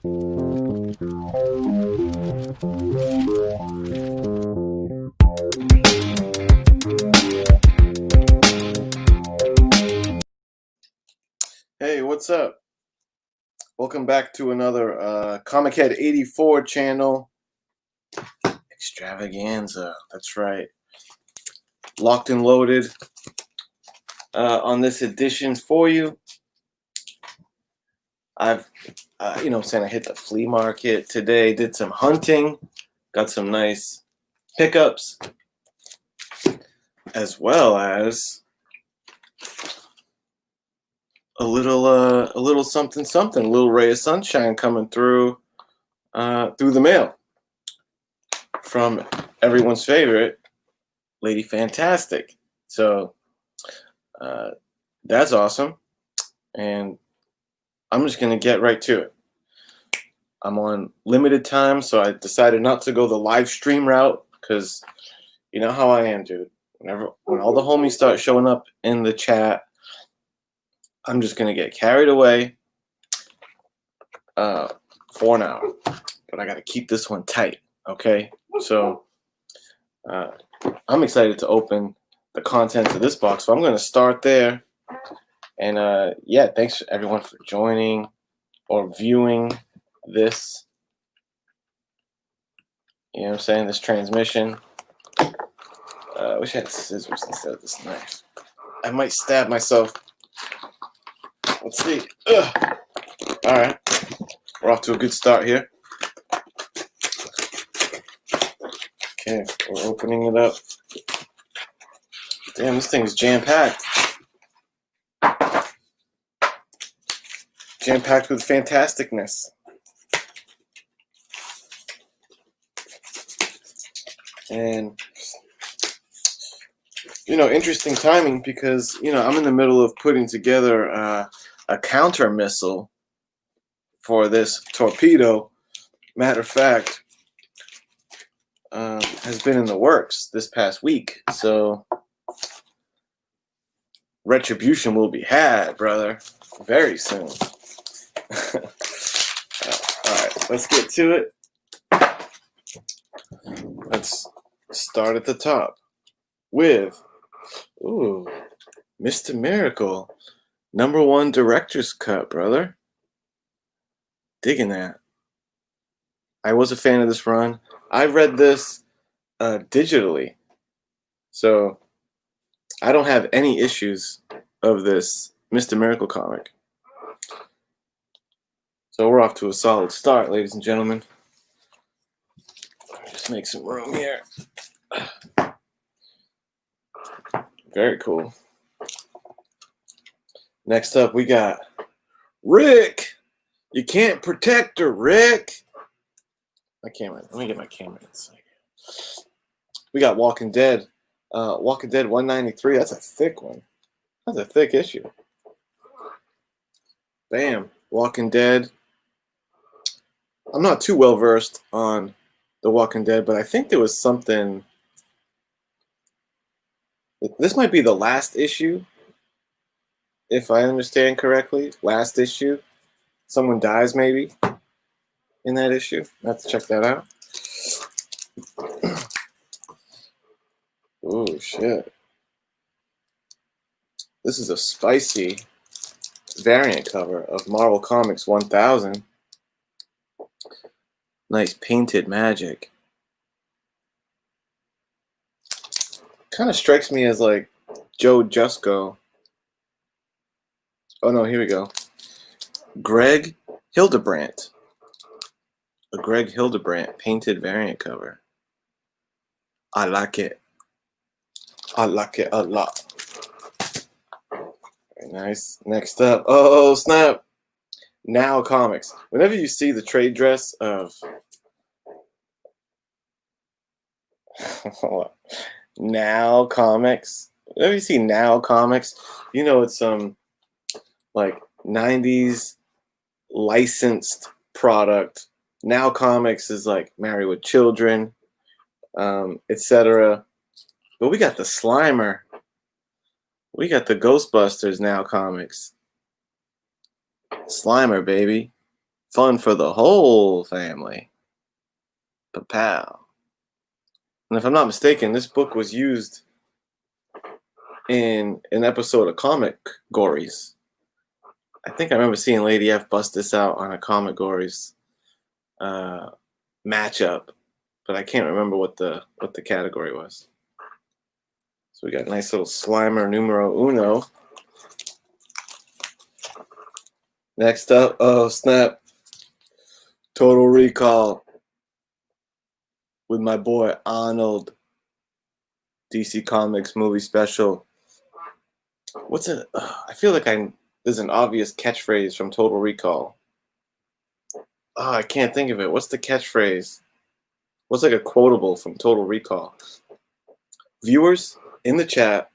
Hey, what's up? Welcome back to another Comic Head 84 channel extravaganza. That's right. Locked and loaded on this edition for you. I've, I hit the flea market today, did some hunting, got some nice pickups, as well as a little something, a little ray of sunshine coming through the mail from everyone's favorite, Lady Fantastic. So that's awesome, and I'm just gonna get right to it. I'm on limited time, so I decided not to go the live stream route because you know how I am, dude. When all the homies start showing up in the chat, I'm just gonna get carried away for an hour. But I gotta keep this one tight, okay? So I'm excited to open the contents of this box. So I'm gonna start there. And yeah, thanks everyone for joining or viewing this. You know what I'm saying? This transmission. I wish I had scissors instead of this knife. I might stab myself. Let's see. Ugh. All right. We're off to a good start here. Okay, we're opening it up. Damn, this thing is jam-packed. Jam-packed with fantasticness. And, interesting timing because, I'm in the middle of putting together a counter missile for this torpedo. Matter of fact, has been in the works this past week. So retribution will be had, brother, very soon. All right, let's get to it. Let's start at the top with, Mr. Miracle, #1 director's cut, brother. Digging that. I was a fan of this run. I read this digitally, so I don't have any issues of this Mr. Miracle comic. So we're off to a solid start, ladies and gentlemen. Just make some room here. Very cool. Next up, we got Rick. You can't protect her, Rick. My camera. Let me get my camera inside. We got Walking Dead. Walking Dead 193. That's a thick one. That's a thick issue. Bam. Walking Dead. I'm not too well versed on The Walking Dead, but I think there was something. This might be the last issue, if I understand correctly. Last issue. Someone dies, maybe, in that issue. I have to check that out. Oh, shit. This is a spicy variant cover of Marvel Comics 1000. Nice painted magic. Kind of strikes me as like Joe Jusko. Oh no, here we go. Greg Hildebrandt. A Greg Hildebrandt painted variant cover. I like it. I like it a lot. Very nice. Next up. Oh, snap. Now Comics. Whenever you see the trade dress of Now Comics, whenever you see Now Comics, it's some like 90s licensed product. Now Comics is like Married with Children, etc. But we got the Slimer. We got the Ghostbusters Now Comics. Slimer, baby. Fun for the whole family. Papow. And if I'm not mistaken, this book was used in an episode of Comic Gories. I think I remember seeing Lady F bust this out on a Comic Gories matchup, but I can't remember what the category was. So we got a nice little Slimer numero uno. Next up, oh snap, Total Recall with my boy Arnold. DC Comics movie special. What's it? I feel like there's an obvious catchphrase from Total Recall. Oh, I can't think of it. What's the catchphrase? What's like a quotable from Total Recall? Viewers in the chat,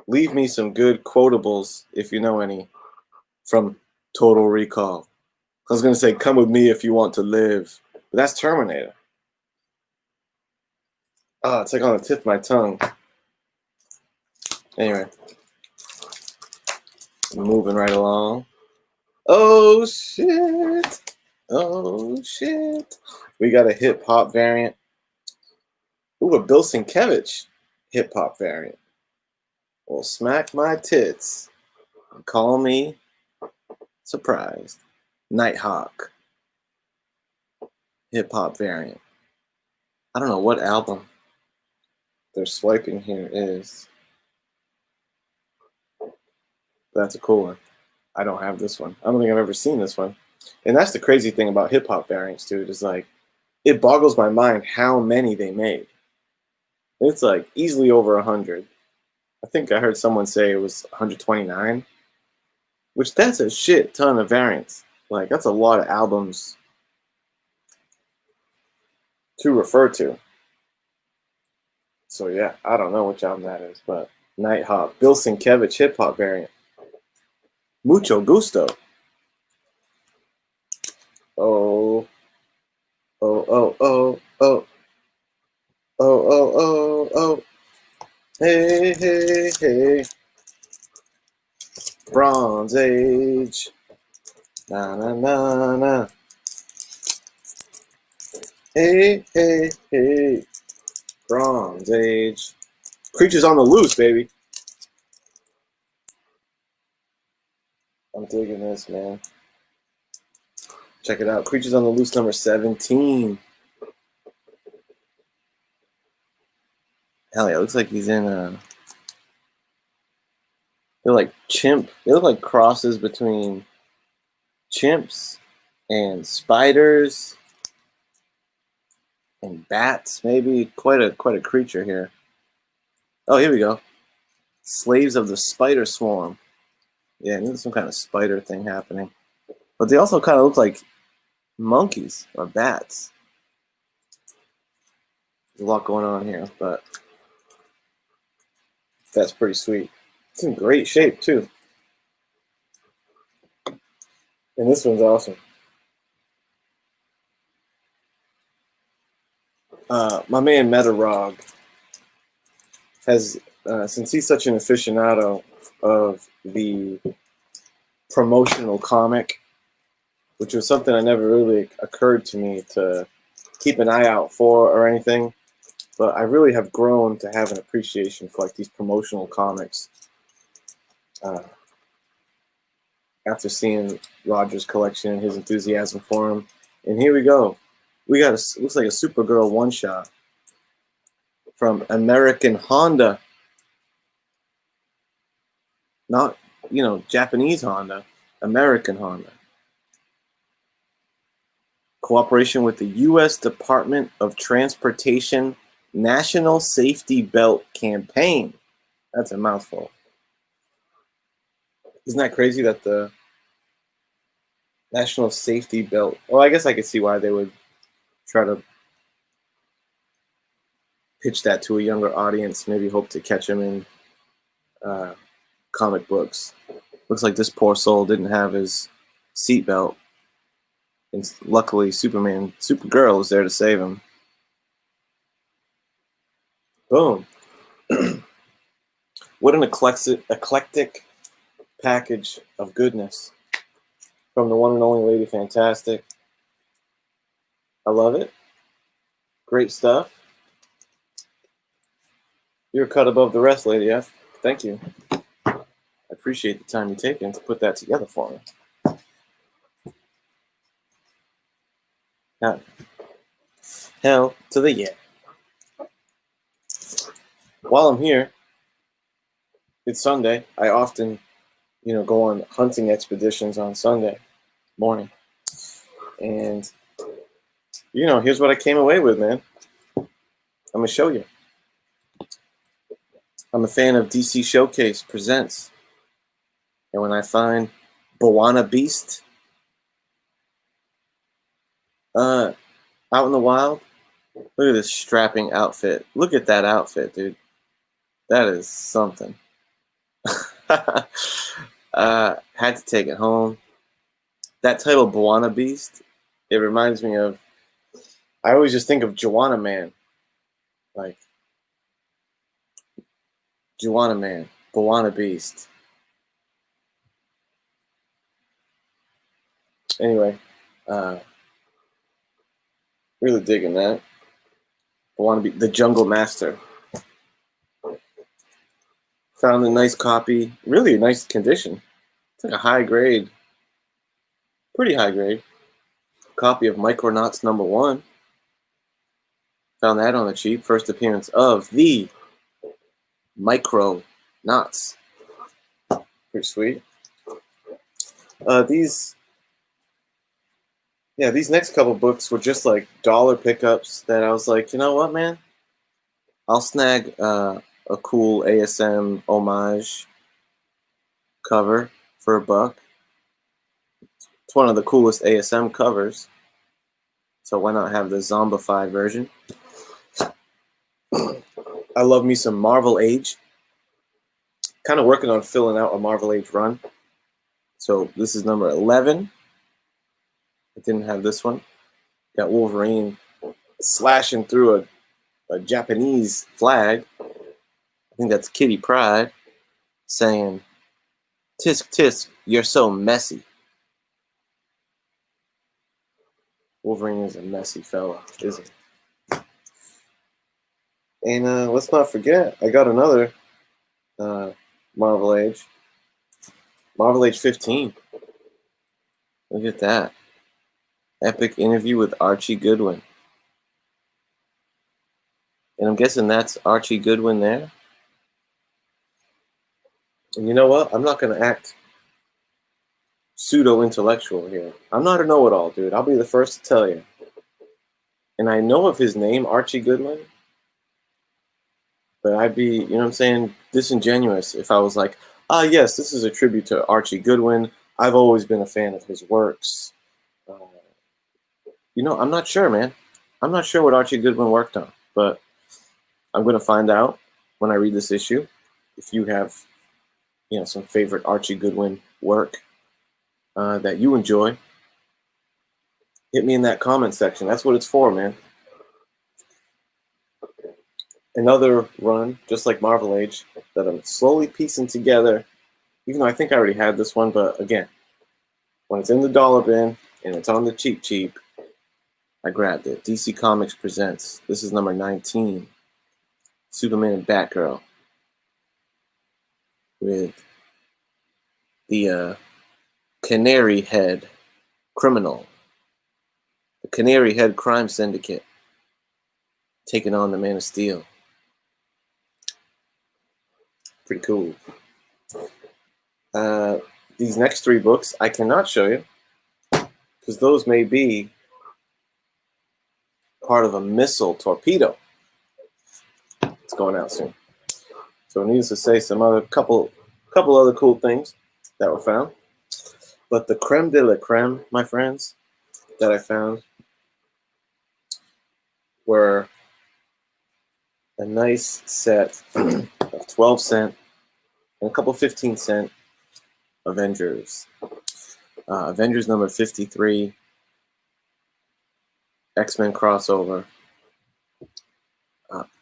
leave me some good quotables if you know any from Total Recall. I was gonna say, "Come with me if you want to live," but that's Terminator. Oh, it's like on the tip of my tongue. Anyway, moving right along. Oh shit! Oh shit! We got a hip hop variant. Ooh, a Bill Sienkiewicz hip hop variant. Well, smack my tits and call me surprised. Nighthawk hip hop variant. I don't know what album they're swiping here is. That's a cool one. I don't have this one. I don't think I've ever seen this one. And that's the crazy thing about hip hop variants, dude, is like it boggles my mind how many they made. It's like easily over 100. I think I heard someone say it was 129, which that's a shit ton of variants. Like that's a lot of albums to refer to. So yeah, I don't know which album that is, but Nighthawk, Bill Sienkiewicz hip hop variant. Mucho gusto. Oh, oh, oh, oh, oh, oh, oh, oh, oh. Hey, hey, hey. Bronze Age. Na na na na. Hey, hey, hey. Bronze Age. Creatures on the Loose, baby. I'm digging this, man. Check it out. Creatures on the Loose number 17. Hell yeah, it looks like he's in they're like chimp. They look like crosses between chimps and spiders and bats, maybe. Quite a creature here. Oh, here we go. Slaves of the Spider Swarm. Yeah, there's some kind of spider thing happening. But they also kind of look like monkeys or bats. There's a lot going on here, but that's pretty sweet. It's in great shape, too. And this one's awesome. My man Metarog has, since he's such an aficionado of the promotional comic, which was something that never really occurred to me to keep an eye out for or anything, but I really have grown to have an appreciation for like these promotional comics after seeing Roger's collection and his enthusiasm for them. And here we go. We got looks like a Supergirl one-shot from American Honda. Not, Japanese Honda, American Honda. Cooperation with the U.S. Department of Transportation National Safety Belt Campaign. That's a mouthful. Isn't that crazy that the National Safety Belt... Well, I guess I could see why they would try to pitch that to a younger audience, maybe hope to catch them in comic books. Looks like this poor soul didn't have his seatbelt. And luckily, Supergirl was there to save him. Boom. What an eclectic package of goodness from the one and only Lady Fantastic. I love it. Great stuff. You're a cut above the rest, Lady F. Thank you. I appreciate the time you've taken to put that together for me. Hell to the yeah. While I'm here, it's Sunday. I often, go on hunting expeditions on Sunday morning. And, here's what I came away with, man. I'm going to show you. I'm a fan of DC Showcase Presents. And when I find Bawana Beast out in the wild, look at this strapping outfit. Look at that outfit, dude. That is something. Had to take it home. That title, Bawana Beast, it reminds me of, I always just think of Joanna Man. Like, Joanna Man, Bawana Beast. Anyway, really digging that. Bawana Beast, the Jungle Master. Found a nice copy, really a nice condition. It's like a high grade, pretty high grade copy of Micronauts #1. Found that on the cheap. First appearance of the Micronauts. Pretty sweet. These next couple books were just like dollar pickups that I was like, you know what, man? I'll snag a cool ASM homage cover for $1. It's one of the coolest ASM covers. So why not have the zombified version? I love me some Marvel Age. Kind of working on filling out a Marvel Age run. So this is number 11. I didn't have this one. Got Wolverine slashing through a Japanese flag. I think that's Kitty Pryde saying, "Tisk tisk, you're so messy." Wolverine is a messy fella, isn't he? And let's not forget, I got another Marvel Age. Marvel Age 15. Look at that. Epic interview with Archie Goodwin. And I'm guessing that's Archie Goodwin there. And you know what? I'm not going to act pseudo-intellectual here. I'm not a know-it-all, dude. I'll be the first to tell you. And I know of his name, Archie Goodwin. But I'd be, you know what I'm saying, disingenuous if I was like, yes, this is a tribute to Archie Goodwin. I've always been a fan of his works. I'm not sure, man. I'm not sure what Archie Goodwin worked on. But I'm going to find out when I read this issue. If you have, some favorite Archie Goodwin work that you enjoy, hit me in that comment section. That's what it's for, man. Another run, just like Marvel Age, that I'm slowly piecing together, even though I think I already had this one, but again, when it's in the dollar bin and it's on the cheap, I grabbed it. DC Comics Presents. This is number 19. Superman and Batgirl. With the Canary Head criminal. The Canary Head crime syndicate. Taking on the Man of Steel. Pretty cool. These next 3 books I cannot show you because those may be part of a missile torpedo. It's going out soon. So needless to say, some other couple other cool things that were found. But the creme de la creme, my friends, that I found were a nice set of 12-cent and a couple 15-cent Avengers. Avengers number 53, X-Men crossover.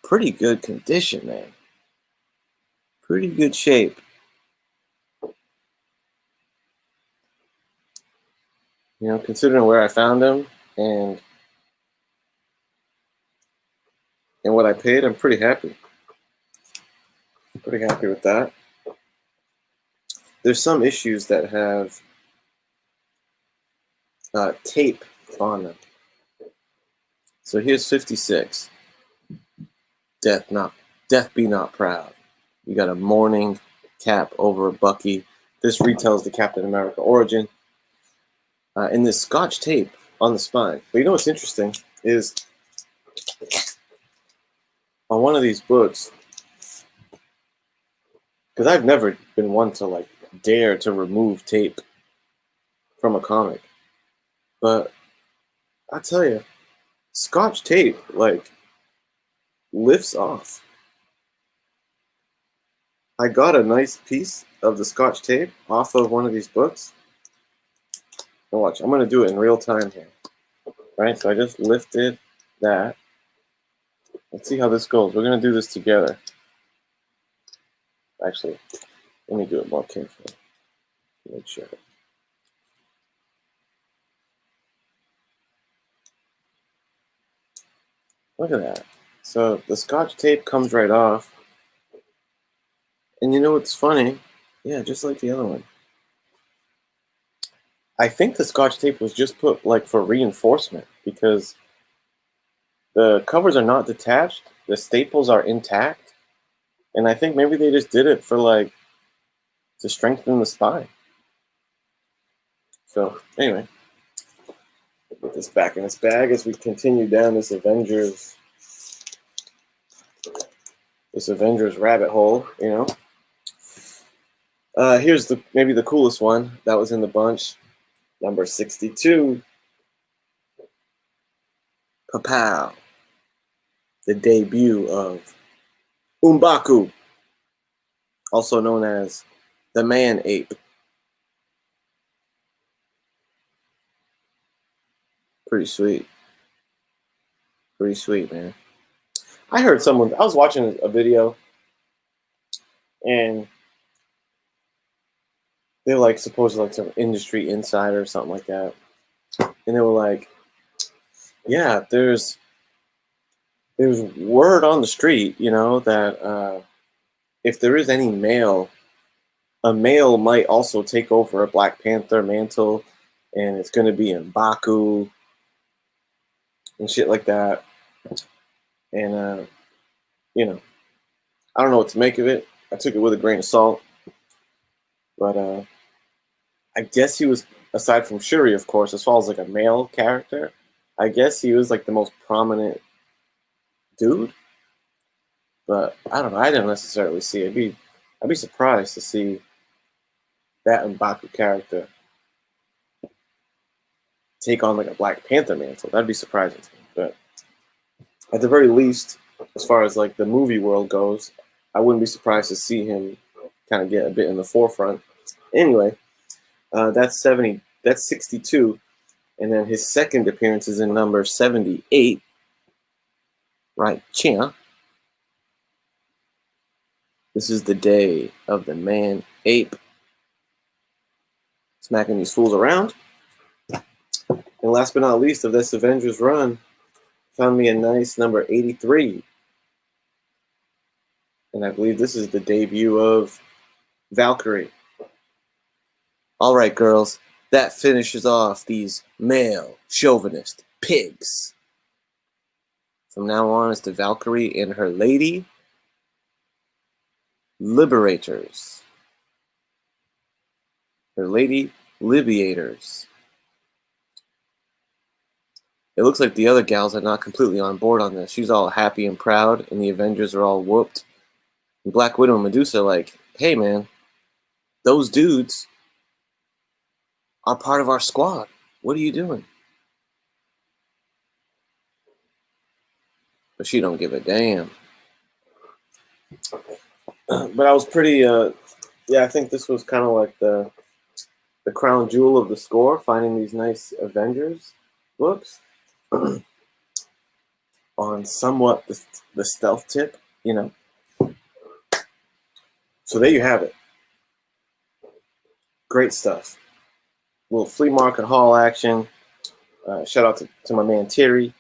Pretty good condition, man. Pretty good shape. You know, considering where I found them and what I paid, I'm pretty happy. Pretty happy with that. There's some issues that have tape on them. So here's 56. Death be not proud. You got a mourning cap over a Bucky. This retells the Captain America origin. And this Scotch tape on the spine. But you know what's interesting is on one of these books, because I've never been one to like dare to remove tape from a comic, but I tell you, Scotch tape like lifts off. I got a nice piece of the Scotch tape off of one of these books. And watch, I'm gonna do it in real time here. Right, so I just lifted that. Let's see how this goes. We're gonna do this together. Actually, let me do it more carefully. Make sure. Look at that. So the Scotch tape comes right off. And you know what's funny? Yeah, just like the other one. I think the Scotch tape was just put like for reinforcement because the covers are not detached. The staples are intact. And I think maybe they just did it for like to strengthen the spine. So anyway, put this back in its bag as we continue down this Avengers rabbit hole, you know. Here's maybe the coolest one that was in the bunch, number 62. Papow, the debut of M'Baku, also known as the Man Ape. Pretty sweet. Pretty sweet, man. I was watching a video and they were like supposedly like some industry insider or something like that. And they were like, yeah, there's word on the street, you know, that if there is any male, a male might also take over a Black Panther mantle, and it's going to be M'Baku and shit like that. And you know, I don't know what to make of it. I took it with a grain of salt, but I guess he was, aside from Shuri, of course, as far as like a male character, I guess he was like the most prominent dude. But I don't know. I didn't necessarily see it. I'd be surprised to see that M'Baku character take on like a Black Panther mantle. That'd be surprising to me. But at the very least, as far as like the movie world goes, I wouldn't be surprised to see him kind of get a bit in the forefront. Anyway, that's 70. That's 62, and then his second appearance is in number 78. Right, Chia. This is the day of the Man Ape. Smacking these fools around. And last but not least of this Avengers run, found me a nice number 83. And I believe this is the debut of Valkyrie. All right, girls, that finishes off these male chauvinist pigs. From now on, it's the Valkyrie and her lady liberators. Her lady libiators. It looks like the other gals are not completely on board on this. She's all happy and proud, and the Avengers are all whooped. And Black Widow and Medusa are like, hey man, those dudes are part of our squad. What are you doing? But she don't give a damn. But I was pretty, yeah, I think this was kind of like the crown jewel of the score, finding these nice Avengers books on somewhat the stealth tip, you know. So there you have it. Great stuff. little flea market haul action. Shout out to my man Terry,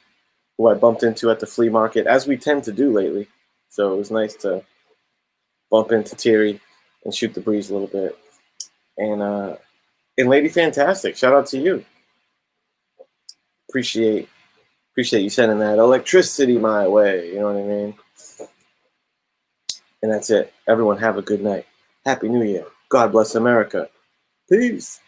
who I bumped into at the flea market, as we tend to do lately. So it was nice to bump into Terry and shoot the breeze a little bit. And Lady Fantastic, shout out to you. Appreciate you sending that electricity my way. You know what I mean? And that's it. Everyone have a good night. Happy New Year. God bless America. Peace.